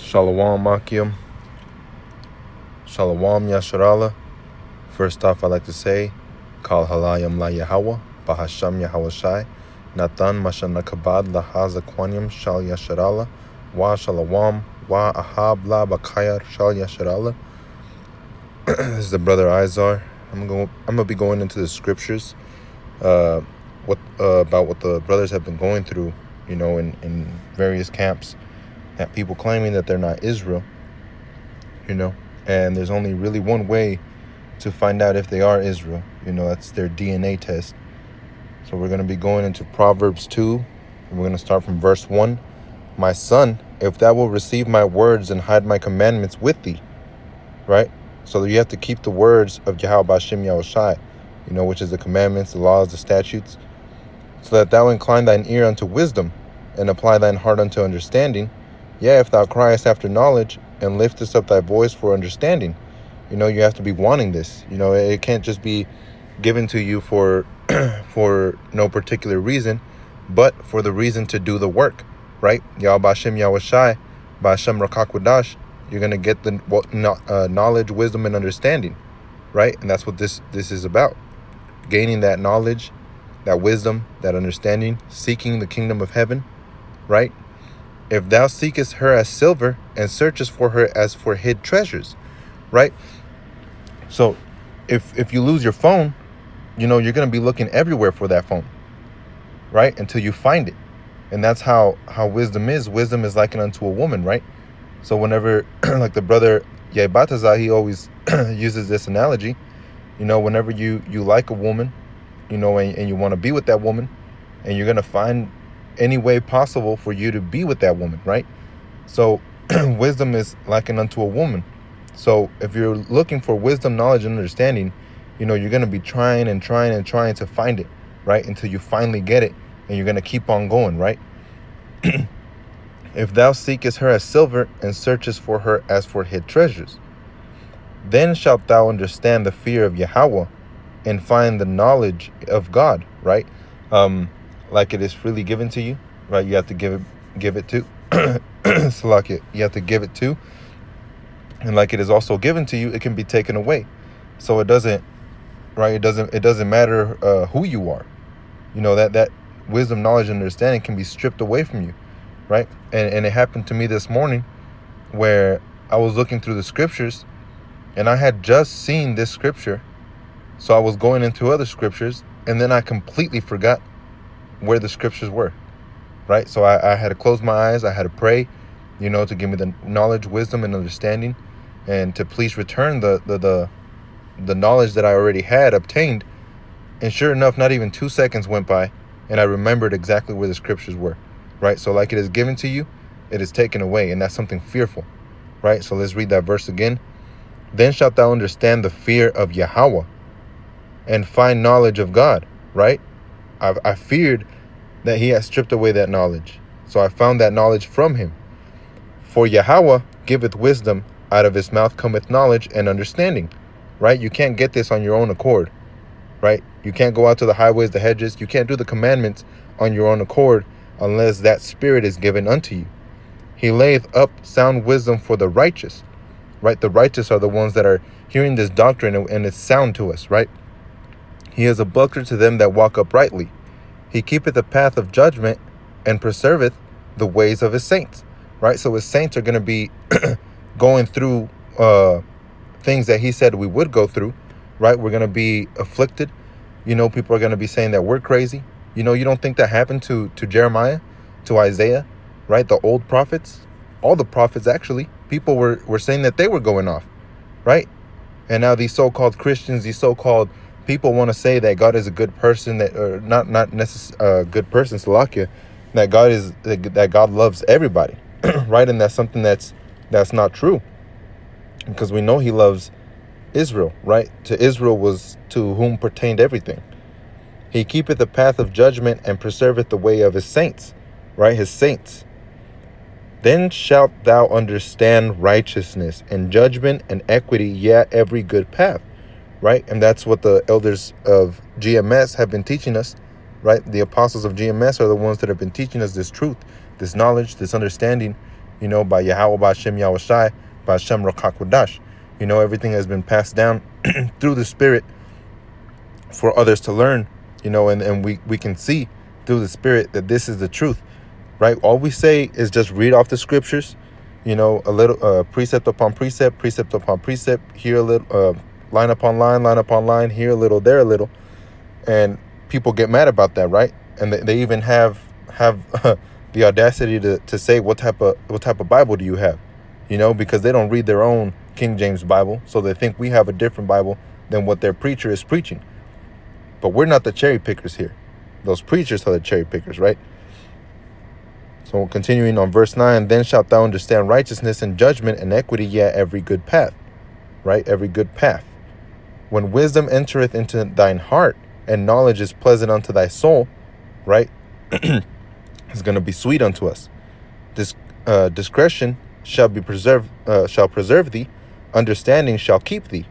Shalom Akim. Shalom Yasharala. First off, I'd like to say, Kal Halayam La Yahweh, Bahasham Yahweh Shai, Natan Mashana Kabad La Haza Kwanyam Shal Yasharala, Wa Shalom, Wa Ahab La Bakayar Shal Yasharala. This is the brother Izar. I'm gonna be going into the scriptures, about what the brothers have been going through, in various camps. That people claiming that they're not Israel, and there's only really one way to find out if they are Israel. That's their DNA test. So we're going to be going into Proverbs 2, and we're going to start from verse 1. My son, if thou will receive my words and hide my commandments with thee, right? So you have to keep the words of Yahweh Bashim Yahushai, which is the commandments, the laws, the statutes, so that thou incline thine ear unto wisdom and apply thine heart unto understanding. Yeah, if thou criest after knowledge and liftest up thy voice for understanding, you have to be wanting this. It can't just be given to you for no particular reason, but for the reason to do the work, right? Yah Bashim Yahushai, Basham Rakakwadash, you're going to get the knowledge, wisdom, and understanding, right? And that's what this is about. Gaining that knowledge, that wisdom, that understanding, seeking the kingdom of heaven, right? If thou seekest her as silver and searchest for her as for hid treasures, right? So if you lose your phone, you're going to be looking everywhere for that phone, right? Until you find it. And that's how wisdom is. Wisdom is likened unto a woman, right? So whenever, like the brother Yebataza, he always uses this analogy, whenever you like a woman, and you want to be with that woman, and you're going to find any way possible for you to be with that woman, right? So wisdom is likened unto a woman. So if you're looking for wisdom, knowledge, and understanding, you're going to be trying and trying and trying to find it, right? Until you finally get it, and you're going to keep on going, right? If thou seekest her as silver and searchest for her as for hid treasures, then shalt thou understand the fear of Yahweh and find the knowledge of God, right? Like it is freely given to you, right? You have to give it to Salakia. You have to give it to, and like it is also given to you, it can be taken away. So it doesn't, right? It doesn't matter who you are. That wisdom, knowledge, and understanding can be stripped away from you, right? And it happened to me this morning, where I was looking through the scriptures, and I had just seen this scripture, so I was going into other scriptures, and then I completely forgot where the scriptures were, right? So I had to close my eyes. I had to pray, to give me the knowledge, wisdom, and understanding, and to please return the knowledge that I already had obtained. And sure enough, not even 2 seconds went by, and I remembered exactly where the scriptures were, right? So like it is given to you, it is taken away, and that's something fearful, right? So let's read that verse again. Then shalt thou understand the fear of Yahweh and find knowledge of God, right? I feared that he had stripped away that knowledge, so I found that knowledge from him. For Yahweh giveth wisdom, out of his mouth cometh knowledge and understanding, right? You can't get this on your own accord, right? You can't go out to the highways, the hedges. You can't do the commandments on your own accord unless that spirit is given unto you. He layeth up sound wisdom for the righteous, right? The righteous are the ones that are hearing this doctrine, and it's sound to us, right? He is a buckler to them that walk uprightly. He keepeth the path of judgment and preserveth the ways of his saints, right? So his saints are going to be going through things that he said we would go through, right? We're going to be afflicted. People are going to be saying that we're crazy. You don't think that happened to Jeremiah, to Isaiah, right? The old prophets, all the prophets, actually, people were saying that they were going off, right? And now these so-called Christians, these so-called people want to say that God is a good person, or not necessarily a good person, Salakia, that God loves everybody, right? And that's something that's not true, because we know he loves Israel, right? To Israel was to whom pertained everything. He keepeth the path of judgment and preserveth the way of his saints, right? His saints. Then shalt thou understand righteousness and judgment and equity, yet every good path. Right? And that's what the elders of GMS have been teaching us, right? The apostles of GMS are the ones that have been teaching us this truth, this knowledge, this understanding, by Yahweh, by Hashem Yahushai, by Hashem Rakakwadash. Everything has been passed down through the Spirit for others to learn, and we can see through the Spirit that this is the truth, right? All we say is just read off the scriptures, a little precept upon precept, precept upon precept, here a little, line upon line, here a little, there a little, and people get mad about that, right? And they even have the audacity to say, what type of Bible do you have? Because they don't read their own King James Bible, so they think we have a different Bible than what their preacher is preaching. But we're not the cherry pickers here. Those preachers are the cherry pickers, right? So continuing on verse 9, then shalt thou understand righteousness and judgment and equity, yea, every good path, right? Every good path. When wisdom entereth into thine heart and knowledge is pleasant unto thy soul, right? It's going to be sweet unto us. This discretion shall preserve thee, understanding shall keep thee,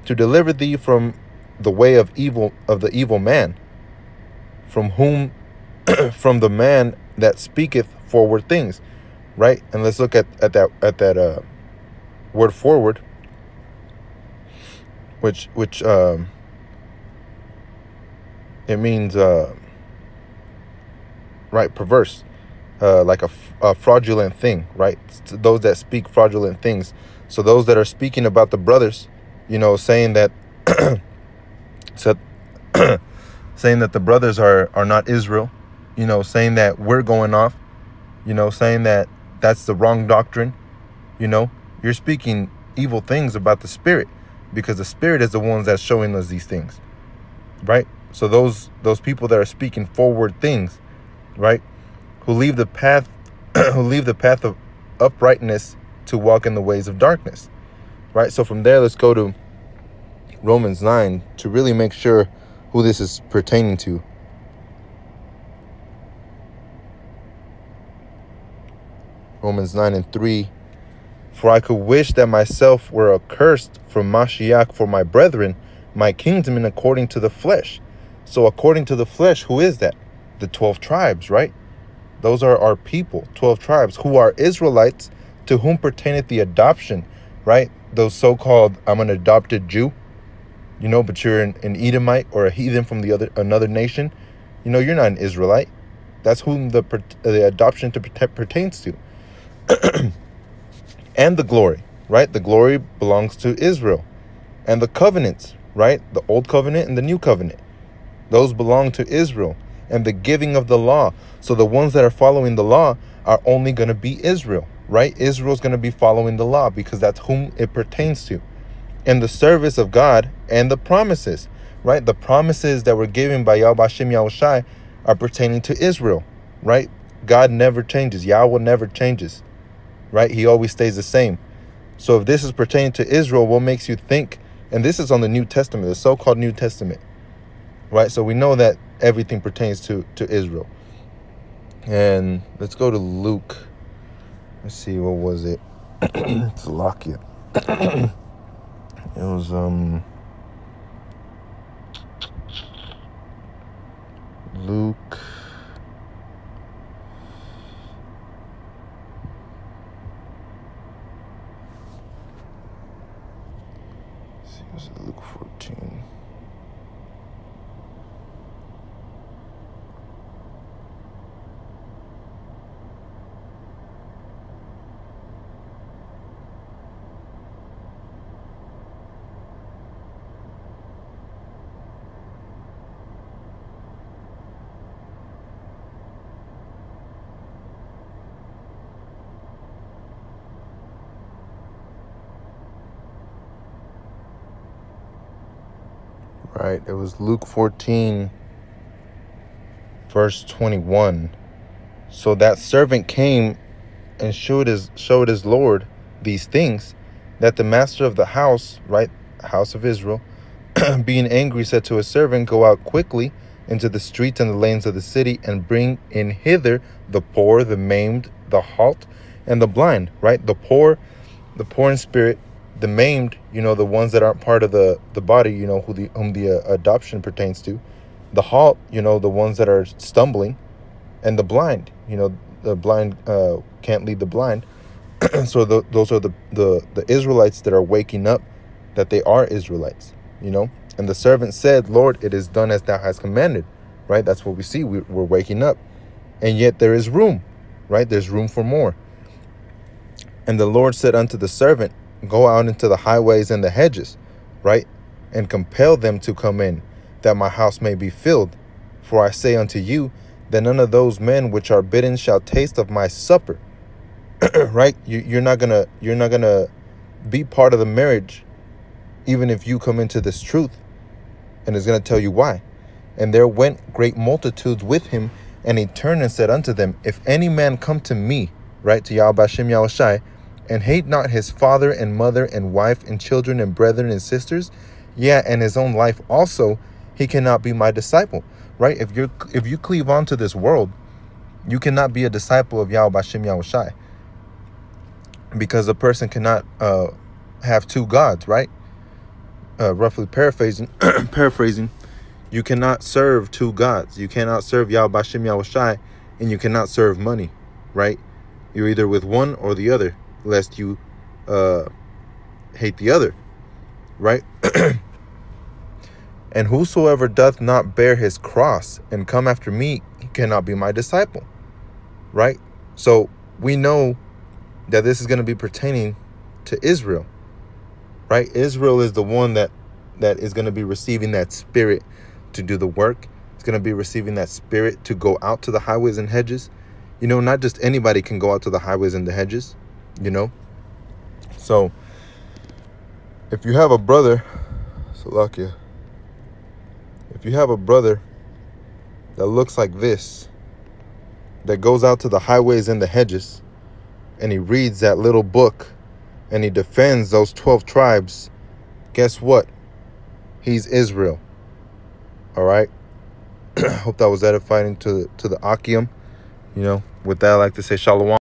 to deliver thee from the way of the evil man, from the man that speaketh forward things, right? And let's look at that word forward, which it means right, perverse, like a fraudulent thing, right? Those that speak fraudulent things. So those that are speaking about the brothers, saying that saying that the brothers are not Israel, saying that we're going off, saying that that's the wrong doctrine, you're speaking evil things about the Spirit, because the Spirit is the ones that's showing us these things, right? So those people that are speaking forward things, right, who leave the path of uprightness to walk in the ways of darkness, right? So from there, let's go to Romans 9 to really make sure who this is pertaining to. Romans 9:3. For I could wish that myself were accursed from Mashiach for my brethren, my kinsmen according to the flesh. So according to the flesh, who is that? The 12 tribes, right? Those are our people, 12 tribes, who are Israelites, to whom pertaineth the adoption, right? Those so-called, I'm an adopted Jew, but you're an Edomite or a heathen from another nation. You're not an Israelite. That's whom the adoption pertains to. And the glory, right? The glory belongs to Israel. And the covenants, right? The old covenant and the new covenant. Those belong to Israel. And the giving of the law. So the ones that are following the law are only going to be Israel, right? Israel's going to be following the law because that's whom it pertains to. And the service of God and the promises, right? The promises that were given by Yahweh Hashem Yahushai are pertaining to Israel, right? God never changes. Yahweh never changes, right? He always stays the same. So if this is pertaining to Israel, what makes you think, and this is on the New Testament, the so-called New Testament, right? So we know that everything pertains to Israel. And let's go to Luke. Let's see, what was it? Salakia. It was Luke. Let's see, was it Luke 14? Right, it was Luke 14, verse 21. So that servant came and showed his Lord these things, that the master of the house, right, house of Israel, being angry, said to his servant, Go out quickly into the streets and the lanes of the city, and bring in hither the poor, the maimed, the halt, and the blind, right? The poor in spirit, the maimed, the ones that aren't part of the body, whom the adoption pertains to. The halt, the ones that are stumbling. And the blind, the blind can't lead the blind. So those are the Israelites that are waking up, that they are Israelites, you know. And the servant said, Lord, it is done as thou hast commanded, right? That's what we see. We're waking up, and yet there is room, right? There's room for more. And the Lord said unto the servant, go out into the highways and the hedges, right? And compel them to come in, that my house may be filled. For I say unto you, that none of those men which are bidden shall taste of my supper. Right? You're not gonna be part of the marriage, even if you come into this truth. And it's gonna tell you why. And there went great multitudes with him, and he turned and said unto them, if any man come to me, right, to Yahweh Bashem Yahushai, and hate not his father and mother and wife and children and brethren and sisters, yeah, and his own life also, he cannot be my disciple. Right? If you cleave on to this world, you cannot be a disciple of Yahweh Bashem Yahushai. Because a person cannot have two gods, right? Roughly paraphrasing, you cannot serve two gods. You cannot serve Yahweh Bashem Yahushai, and you cannot serve money, right? You're either with one or the other, lest you hate the other, right? And whosoever doth not bear his cross and come after me, he cannot be my disciple, right? So we know that this is going to be pertaining to Israel, right? Israel is the one that is going to be receiving that spirit to do the work. It's going to be receiving that spirit to go out to the highways and hedges. You know, not just anybody can go out to the highways and the hedges, you know. So if you have a brother, Salakia, if you have a brother that looks like this, that goes out to the highways and the hedges, and he reads that little book, and he defends those 12 tribes, guess what? He's Israel. All right? Hope that was edifying to the Akim. You know, with that, I like to say shalom.